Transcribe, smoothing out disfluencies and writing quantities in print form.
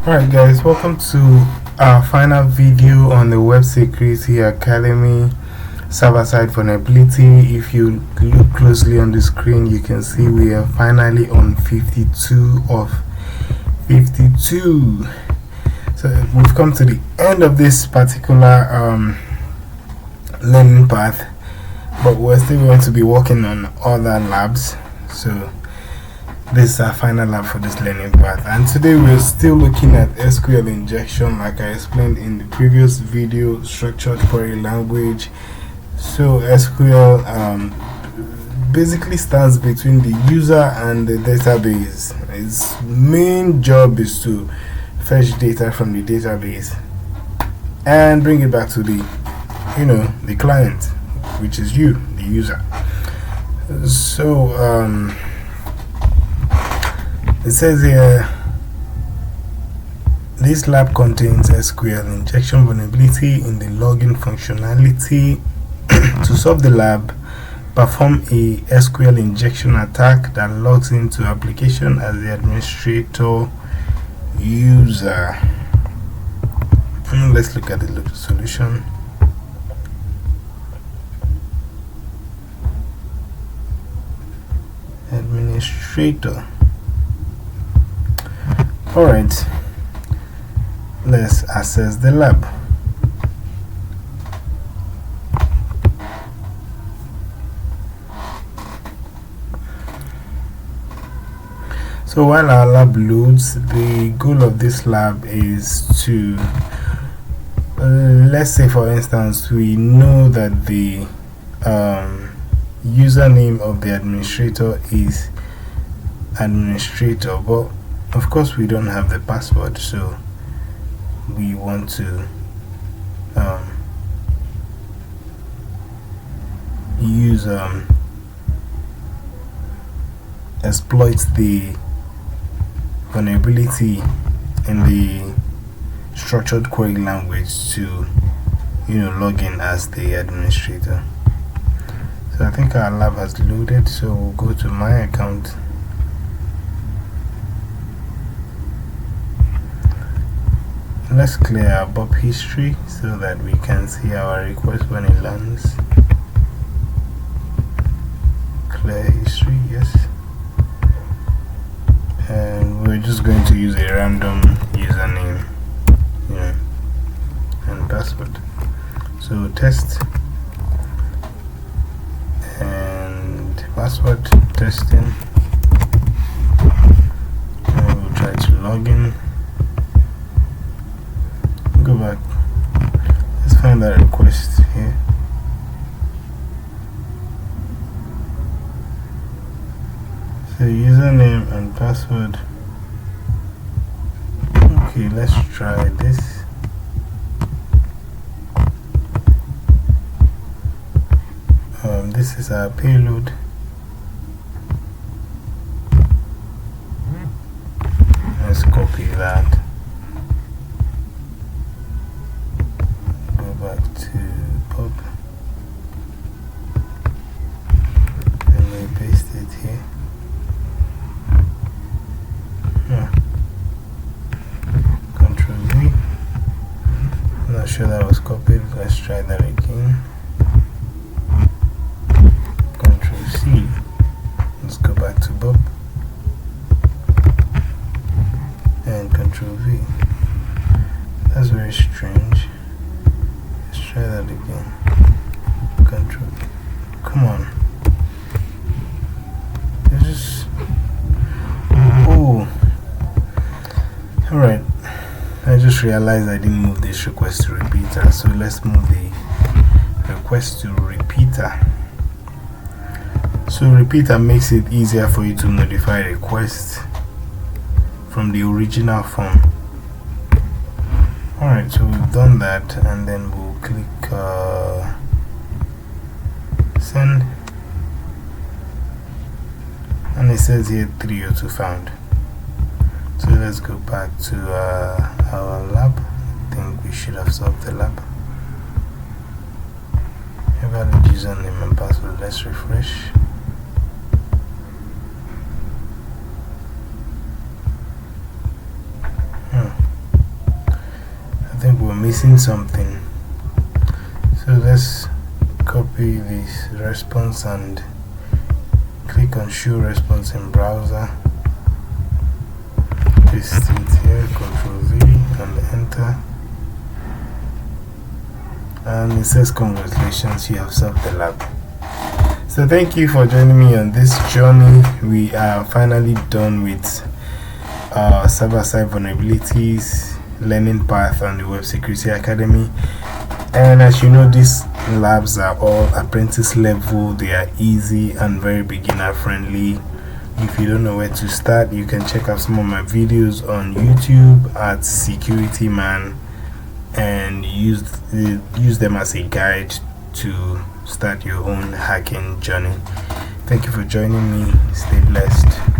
Alright guys, welcome to our final video on the Web Security Academy server-side vulnerability. If you look closely on the screen, you can see we are finally on 52 of 52. So we've come to the end of this particular learning path, but we're still going to be working on other labs. So this is our final lab for this learning path, and today we're still looking at SQL injection, like I explained in the previous video, structured query language. So SQL basically stands between the user and the database. Its main job is to fetch data from the database and bring it back to the client, which is you, the user. So it says here, this lab contains SQL injection vulnerability in the login functionality. To solve the lab, perform a SQL injection attack that logs into application as the administrator user. Let's look at the solution. Administrator. Alright, let's access the lab. So while our lab loads, the goal of this lab is to, let's say for instance, we know that the username of the administrator is administrator, but of course we don't have the password, so we want to use exploit the vulnerability in the structured query language to log in as the administrator. So I think our lab has loaded, so we'll go to my account. Let's clear our Bob history so that we can see our request when it lands. Clear history, yes. And we're just going to use a random username, and password. So test and password testing. And we'll try to log in. Go back. Let's find that request here. So username and password. Okay, let's try this. This is our payload. Let's copy that. Go back to Bob and we paste it here. Control V. I'm not sure that was copied. Let's try that again. Control C. Let's go back to Bob and Control V. That's very strange. Let's try that again. Control. Come on. It's just. Oh. Alright. I just realized I didn't move this request to repeater, so let's move the request to repeater. So repeater makes it easier for you to modify requests from the original form. Alright, so we've done that, and then we'll click send, and it says here 302 found. So let's go back to our lab. I think we should have solved the lab. Valid username and password. Let's refresh. missing something. So let's copy this response and click on show response in browser, paste it here, Ctrl V and enter, and it says congratulations, you have solved the lab. So thank you for joining me on this journey. We are finally done with server-side vulnerabilities learning path on the Web Security Academy. And as you know, these labs are all apprentice level. They are easy and very beginner friendly. If you don't know where to start, you can check out some of my videos on YouTube at Security Man and use them as a guide to start your own hacking journey. Thank you for joining me. Stay blessed.